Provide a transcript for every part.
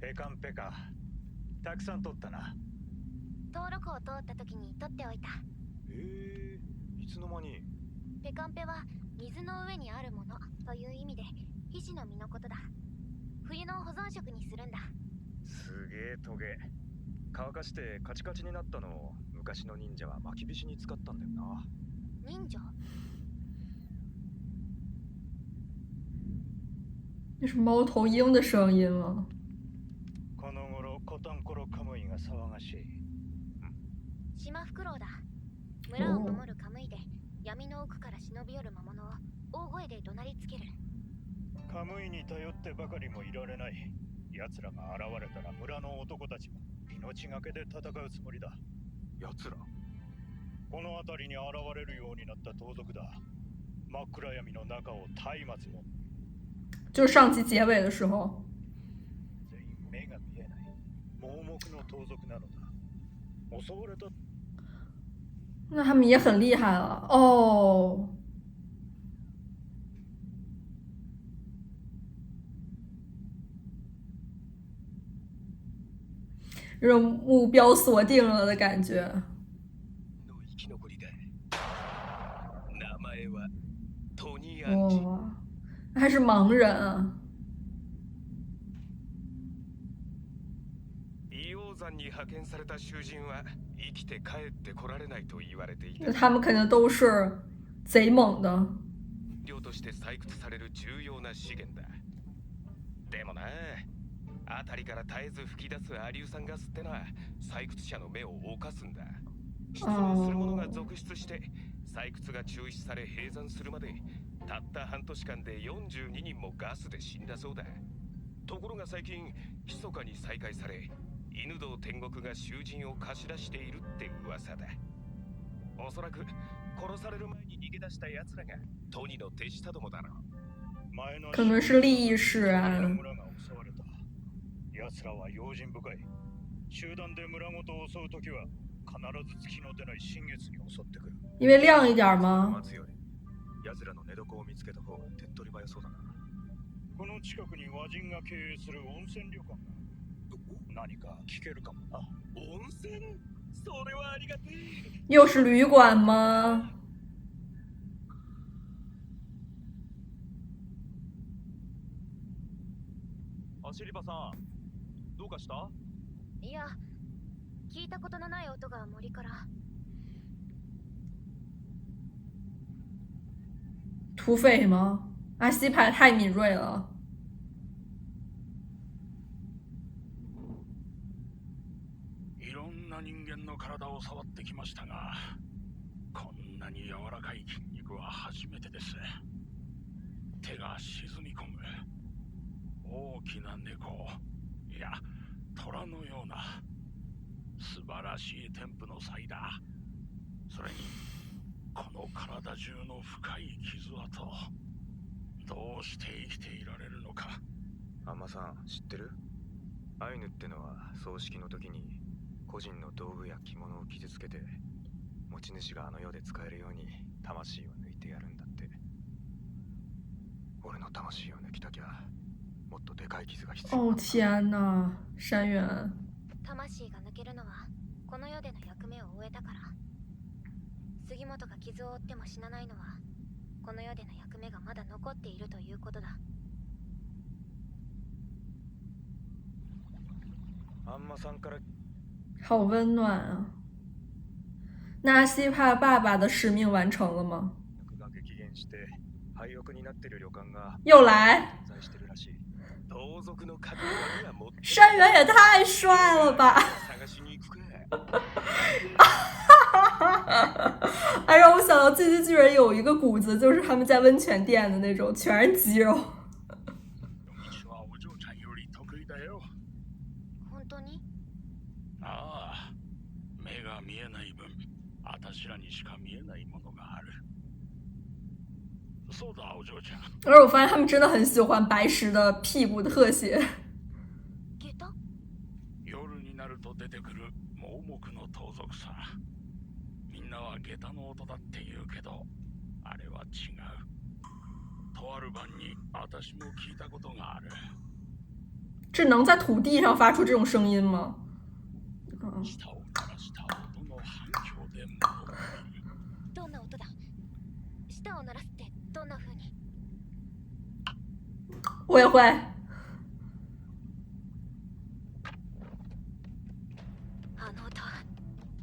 ペカンペカ。たくさん取ったな。登録を通った時に取っておいた。いつの間に。ペカンペは水の上にあるものという意味で、皮脂の実のことだ。冬の保存食にするんだ。すげえトゲ。乾かしてカチカチになったのを昔の忍者は巻き菱に使ったんだよな。忍者？那是猫头鹰的声音吗？この頃コタンコロカムイが騒がしい。シマフクロウだ。村を守るカムイで闇の奥から忍び寄る魔物を大声で怒鳴りつける。カムイに頼ってばかりもいられない。奴らが現れたら村の男たちも命がけで戦うつもりだ。奴ら？この辺りに現れるようになった盗賊だ。真っ暗闇の中を松明も。就是上集结尾的时候。全員目が見えない盲目の盗賊なのだ。襲われた。那他们也很厉害了哦。这种目标锁定了的感觉。哇，还是盲人啊！他们肯定都是贼猛的。量として採掘される重要な資源だ。でもな、辺りから絶えず吹き出すアリュー酸ガスってのは採掘者の目を侵すんだ。質問する者が続出して採掘が中止され閉山するまでたった半年間で42人もガスで死んだそうだ。ところが最近密かに再開され、犬堂天国が囚人を貸し出しているって噂だ。おそらく殺される前に逃げ出した奴らがトニの手下どもだろう。可能是利益使然。奴らは用心深い。集団で村ごと襲うときは必ず月の出ない新月に襲ってくる。因为亮一点吗？奴らの寝床を見つけた方が手っ取り早そうだな。この近くに和人が経営する温泉旅館が。何か聞けるかもな。温泉？それはありがてえ。又是旅馆吗？アシリバさん、どうかした？いや、聞いたことのない音が森から。土匪吗？阿西派太敏锐了。いろんな人間の体を触ってきましたが、こんなに柔らかい筋肉は初めてです。手が沈み込む。大きな猫、いや、虎のような素晴らしい天賦の才だ。それにこの体中の深い傷跡、どうして生きていられるのか。アンマさん、知ってる？アイヌってのは葬式の時に個人の道具や着物を傷つけて持ち主があの世で使えるように魂を抜いてやるんだって。俺の魂を抜きたきゃもっとでかい傷が必要。哦天哪，山原。魂が抜けるのはこの世での役目を終えたから。杉本が傷を負っても死なないのはこの世での役目がまだ残っているということだ。アンマさんから。好温暖啊！那阿西帕爸爸的使命完成了吗？又来！山原也太帅了吧！哎，让我想到《进击巨人》有一个谷子，就是他们在温泉店的那种，全是肌肉。本当に？ああ、目が見えない分、私らにしか見えないものがある。そうだ、お嬢ちゃん。而我发现他们真的很喜欢白石的屁股特写。夜になると出てくる盲目の盗賊さ。みんなは下駄の音だって言うけど、あれは違う。とある晩に私も聞いたことがある。这能在土地上发出这种声音吗？舌を鳴らした音の反響で戻っている。どんな音だ？舌を鳴らすってどんな風に？我也会。あの音、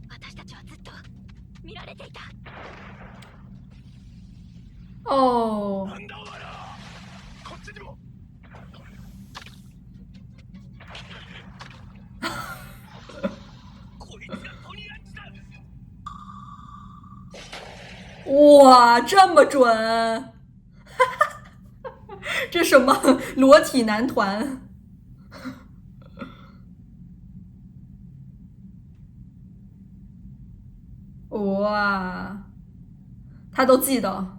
私たちはずっと見られていた。哦，なんだお前ら、こっちにも。こいつがトニーアンチだ。哇，这么准！这什么裸体男团？哇，他都记得。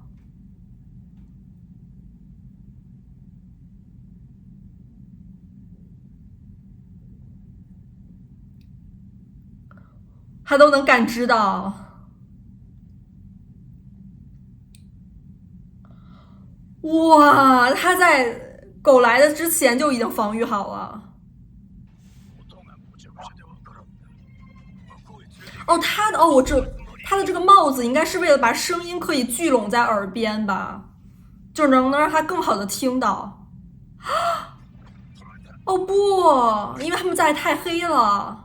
他都能感知到。哇，他在狗来的之前就已经防御好了。哦，他的这个帽子应该是为了把声音可以聚拢在耳边吧，就能让他更好的听到。哦不，因为他们在太黑了。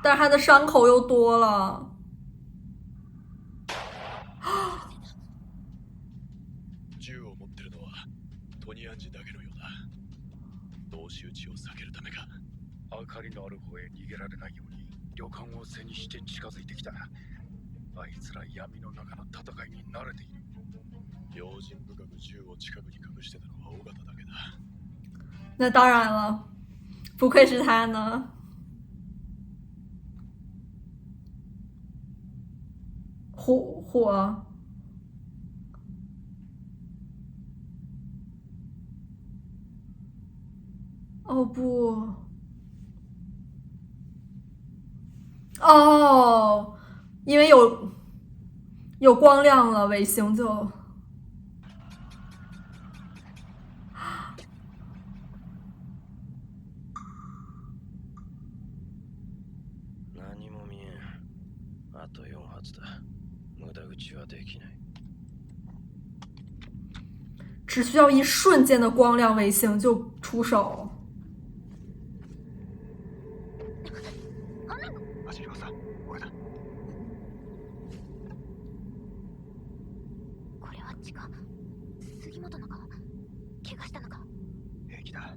但是他的伤口又多了。銃を持ってるのはトニーアンジだけのようだ。同士討ちを避けるためか。明かりのある方へ逃げられないように旅館を背にして近づいてきた。あいつら闇の中の戦いに慣れている。用心深く銃を近くに隠してたのは尾形だけだ。那当然了，不愧是他呢。火。哦不。哦，因为有光亮了，卫星就。何も見えん。あと4発だ。無駄撃ちはできない。只需要一瞬间的光亮，卫星就出手。走ります俺だ。これは違う。杉本のか？怪我したのか？平気だ。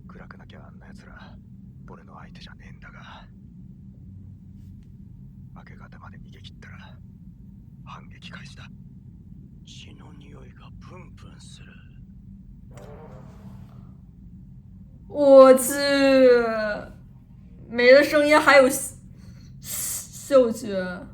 暗くなきゃあんな奴ら俺の相手じゃねえんだが。明け方まで逃げ切ったら反撃開始だ。血の匂いがプンプンする。我去，没了声音还有嗅觉。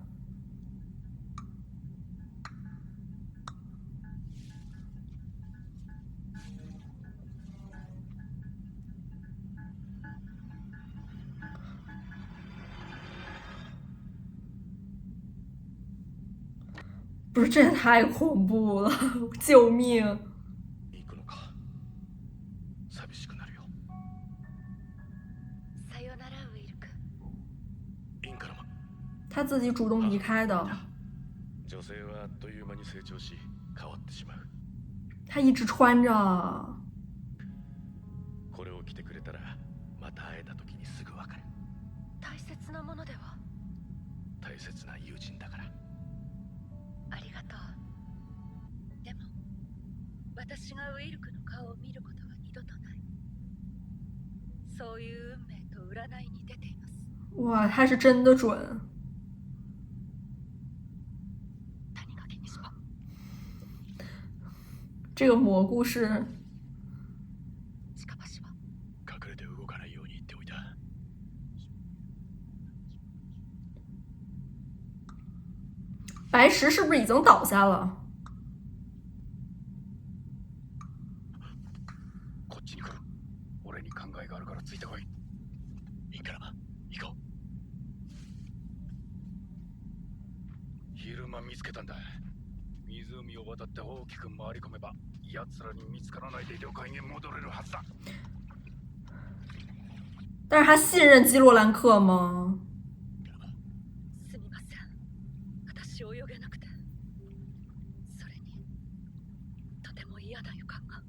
不是，这也太恐怖了！救命！行くのか。寂しくなるよ。さよならウィルク。インカラマ。他自己主动离开的。女性はあっという間に成長し変わってしまう。他一直穿着。これを着てくれたらまた会えた時にすぐわかる。大切なものでは？大切な友人だから。ありがとう。でも私がウィルクの顔を見ることは二度とない。そういう運命と占いに出ています。哇，他是真的准。谷垣にしろ。这个蘑菇是。近橋は隠れて動かないように言っておいた。白石是不是已经倒下了？こっちに来る。俺に考えがあるからついてこい。いいからな。行こう。昼間見つけたんだ。湖を渡って大きく回り込めば奴らに見つからないで旅館へ戻れるはずだ。但是他信任基罗兰克吗？すみません。私泳げなくて。それに、とても嫌な予感が。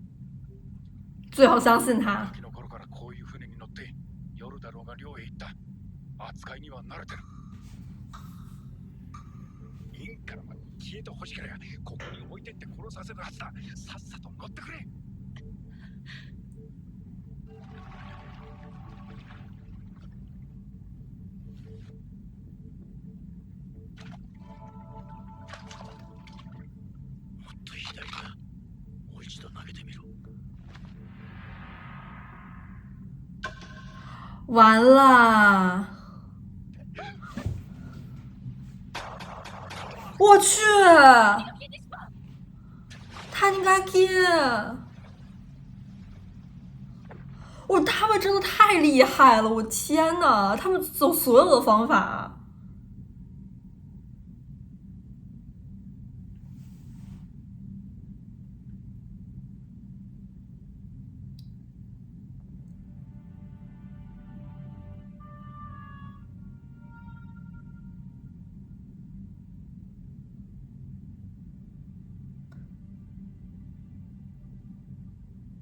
最好相信他。時の頃からこういう船に乗って夜だろうが漁へ行った。扱いには慣れてる。インからは消えてほしければここに置いてって殺させるはずだ。さっさと乗ってくれ。もっと左だ。もう一度投げてみろ。完了！我去，他应该给。他们真的太厉害了！我天呐，他们走所有的方法。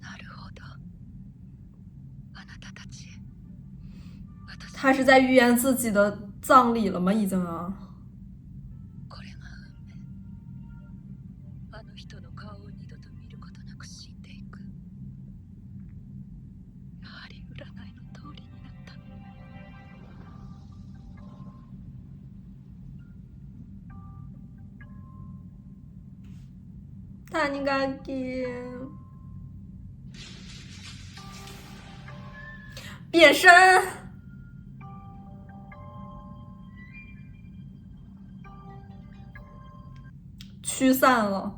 なるほど。あなたたち。他是在预言自己的葬礼了吗？已经啊。これが運命。あの人の顔を二度と見ることなく死んでいく。やはり占いの通りになった。他应该给变身，驱散了，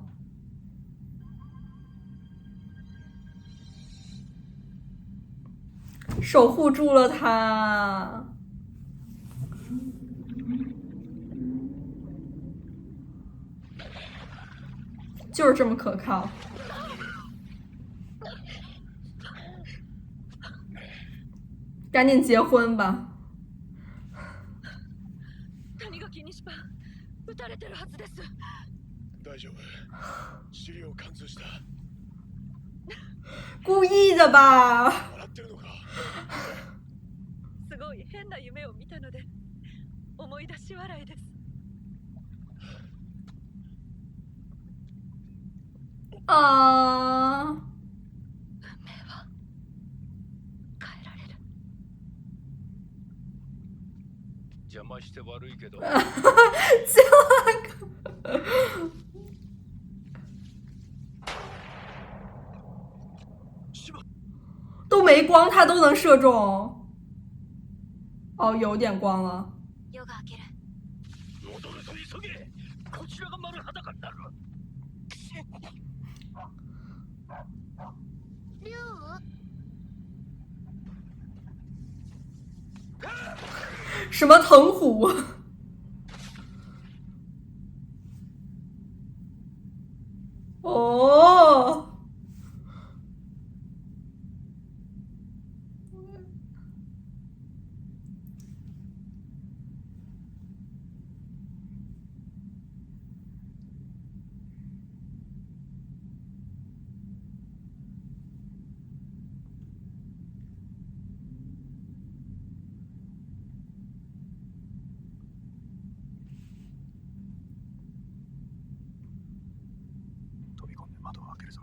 守护住了他。就是这么可靠。赶紧结婚吧。谷垣西パン、撃たれてるはずです。大丈夫。資料貫通した。故意的吧？笑ってるのか。すごい変な夢を見たので思い出し笑いです。あー。運命は変えられる。邪魔して悪いけど。都没光，他都能射中。哦，有点光了。夜が明ける。戻ると急げ。こちらが丸裸になる。竜什么藤虎？哦。飛び込んで窓を開けるぞ。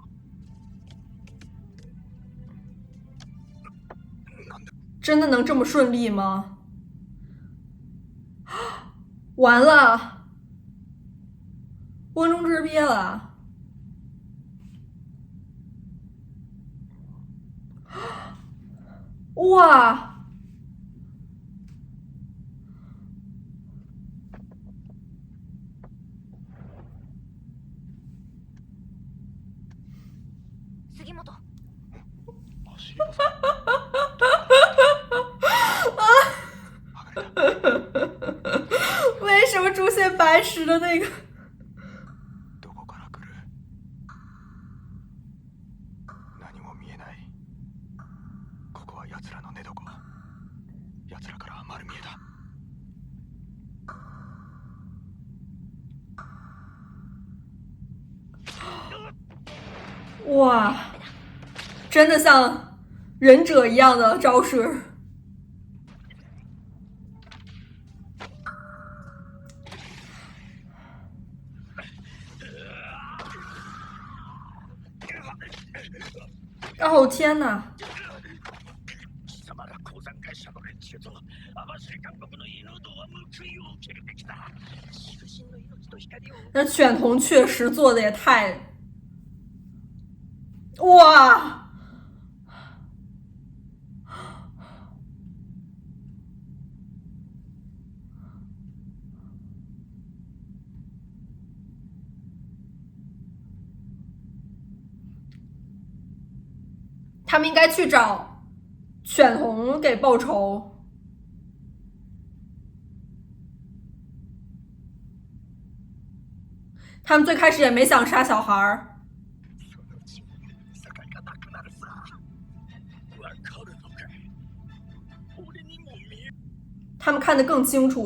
なんで真的能这么顺利吗？完了，温中之鳖了。哇！杉本。足元さん。为什么出现白石的那个？どこか哇，真的像忍者一样的招式。哦天哪！貴様が鉱山会社の連中と網走監獄の犬とは報いを受けるべきだ。囚人の命と光を。那犬童确实做的也太……哇！他们应该去找犬童给报仇。他们最开始也没想杀小孩儿。他们看得更清楚。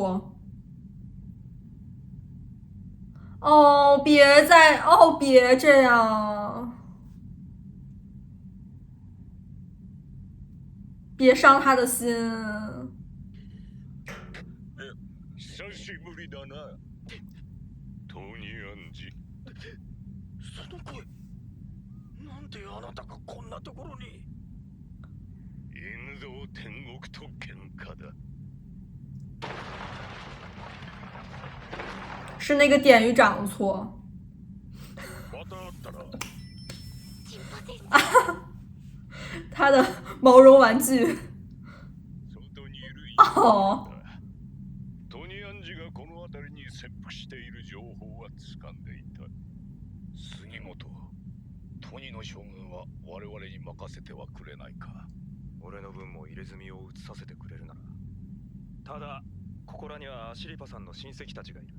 哦，别再……哦，别这样。别伤他的心。久しぶりだな。トニー・アンジ。その声。なんであなたがこんなところに。犬堂天国と喧嘩だ。是那个典狱长的错。また会ったな。他的毛绒玩具。哦。トニー・アンジがこの辺りに潜伏している情報は掴んでいた。杉本、トニの将軍は我々に任せてはくれないか。俺の分も入れ墨を移させてくれるなら。ただここらにはアシリパさんの親戚たちがいる。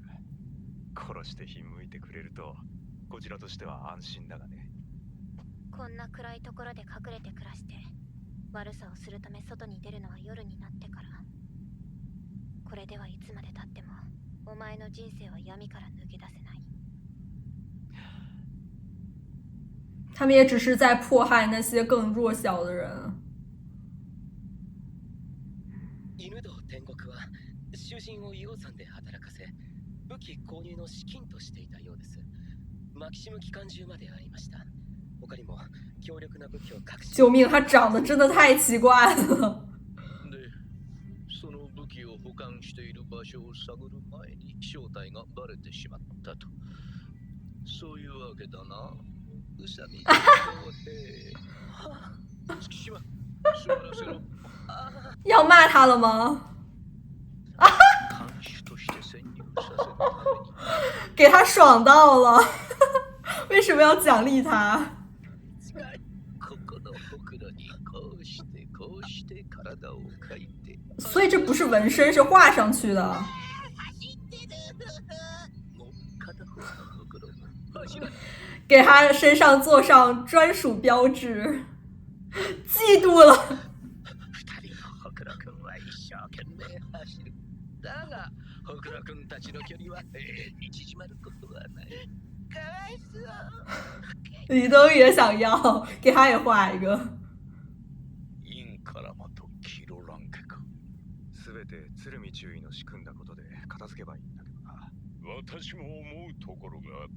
殺してひんむいてくれるとこちらとしては安心だがね。こんな暗いところで隠れて暮らして悪さをするため外に出るのは夜になってから。これではいつまで経ってもお前の人生は闇から抜け出せない。他们也只是在迫害那些更弱小的人。犬堂天国は囚人を硫黄山で働かせ武器購入の資金としていたようです。マキシム機関銃までありました。他にも強力な武器を隠し。救命，他长得真的太奇怪了。で、その武器を保管している場所を探る前に正体がバレてしまったと。そういうわけだな。宇佐美。月島、座らせろ。要骂他了吗？看守として潜入させるために。给他爽到了。为什么要奖励他？ここのほくろにこうしてこうして体を描いて。所以这不是纹身，是画上去的。给他身上做上专属标志，嫉妒了。二人のほくろくんは一生懸命走る。だが、ほくろくんたちの距離は永遠に縮まることはない。かわいそう。李登也想要，给他也画一个。インカラマとキロランケか。すべて鶴見注意の仕組んだことで片付けばいいんだけどな。私も思うところがあって、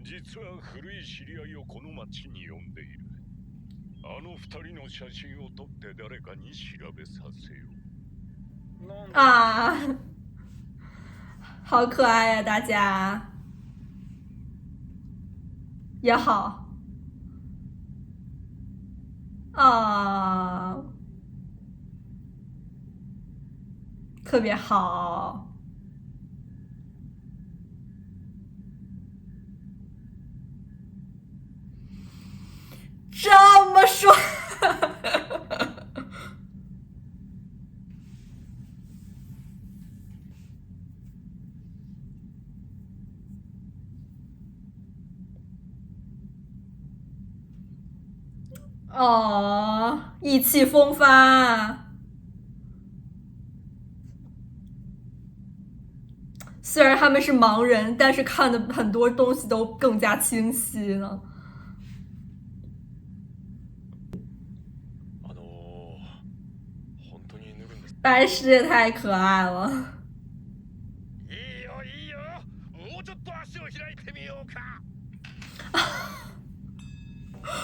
実は古い知り合いをこの町に呼んでいる。あの二人の写真を撮って誰かに調べさせよう。啊，好可爱呀、大家也好啊，特别好。这么说，哦，意气风发。虽然他们是盲人，但是看的很多东西都更加清晰了。白石也太可爱了。いいよいいよ、もうちょっと足を開いてみようか。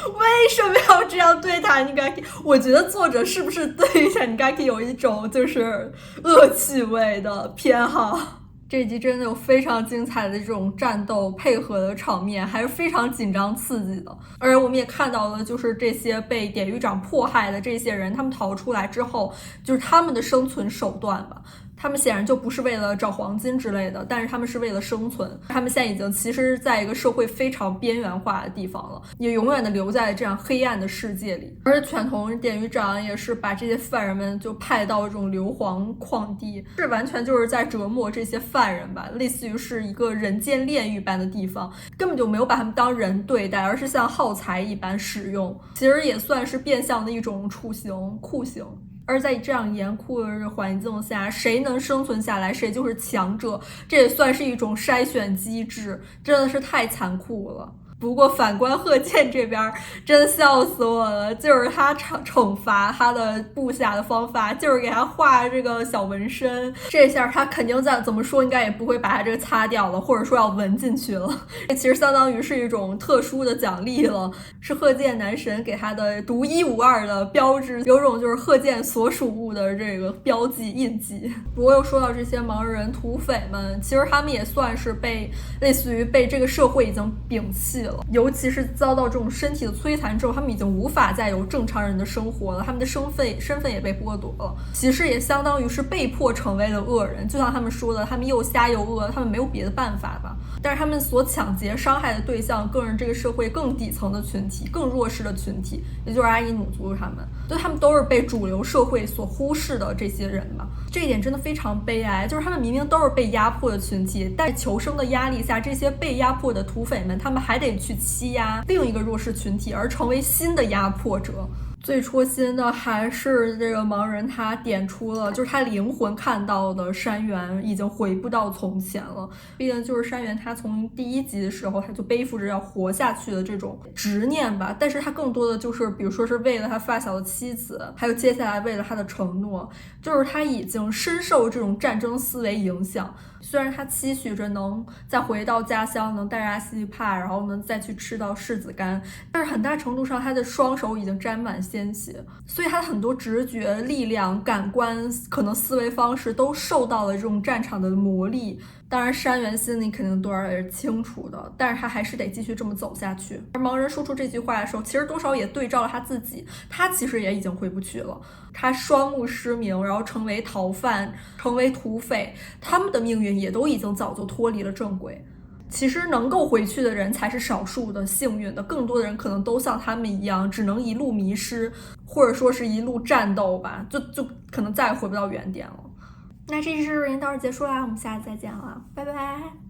为什么要这样对他？你该，我觉得作者是不是对他你该有一种就是恶趣味的偏好？这一集真的有非常精彩的这种战斗配合的场面，还是非常紧张刺激的。而我们也看到了，就是这些被典狱长迫害的这些人，他们逃出来之后，就是他们的生存手段吧。他们显然就不是为了找黄金之类的，但是他们是为了生存。他们现在已经其实在一个社会非常边缘化的地方了，也永远的留在这样黑暗的世界里。而犬童典狱长也是把这些犯人们就派到这种硫磺矿地，这完全就是在折磨这些犯人吧，类似于是一个人间炼狱般的地方，根本就没有把他们当人对待，而是像耗材一般使用。其实也算是变相的一种处刑、酷刑。而在这样严酷的环境下，谁能生存下来，谁就是强者，这也算是一种筛选机制，真的是太残酷了。不过反观贺建这边，真笑死我了，就是他惩罚他的部下的方法，就是给他画这个小纹身，这下他肯定怎么说应该也不会把他这个擦掉了，或者说要纹进去了。这其实相当于是一种特殊的奖励了，是贺建男神给他的独一无二的标志，有种就是贺建所属物的这个标记印记。不过又说到这些盲人土匪们，其实他们也算是类似于被这个社会已经摒弃了，尤其是遭到这种身体的摧残之后，他们已经无法再有正常人的生活了，他们的身份也被剥夺了，其实也相当于是被迫成为了恶人。就像他们说的，他们又瞎又恶，他们没有别的办法吧。但是他们所抢劫伤害的对象更是这个社会更底层的群体，更弱势的群体，也就是阿伊努族他们，就他们都是被主流社会所忽视的这些人嘛。这一点真的非常悲哀，就是他们明明都是被压迫的群体，但求生的压力下，这些被压迫的土匪们，他们还得去欺压另一个弱势群体，而成为新的压迫者。最戳心的还是这个盲人，他点出了就是他灵魂看到的山原已经回不到从前了。毕竟就是山原他从第一集的时候他就背负着要活下去的这种执念吧，但是他更多的就是比如说是为了他发小的妻子，还有接下来为了他的承诺，就是他已经深受这种战争思维影响。虽然他期许着能再回到家乡，能带着阿西里帕，然后能再去吃到柿子干，但是很大程度上他的双手已经沾满鲜血，所以他很多直觉、力量、感官，可能思维方式都受到了这种战场的磨砺。当然山原心里肯定多少也是清楚的，但是他还是得继续这么走下去。而盲人说出这句话的时候，其实多少也对照了他自己，他其实也已经回不去了。他双目失明，然后成为逃犯，成为土匪，他们的命运也都已经早就脱离了正轨。其实能够回去的人才是少数的幸运的，更多的人可能都像他们一样，只能一路迷失，或者说是一路战斗吧，就可能再也回不到原点了。那这期视频到这结束啦，我们下次再见了，拜拜。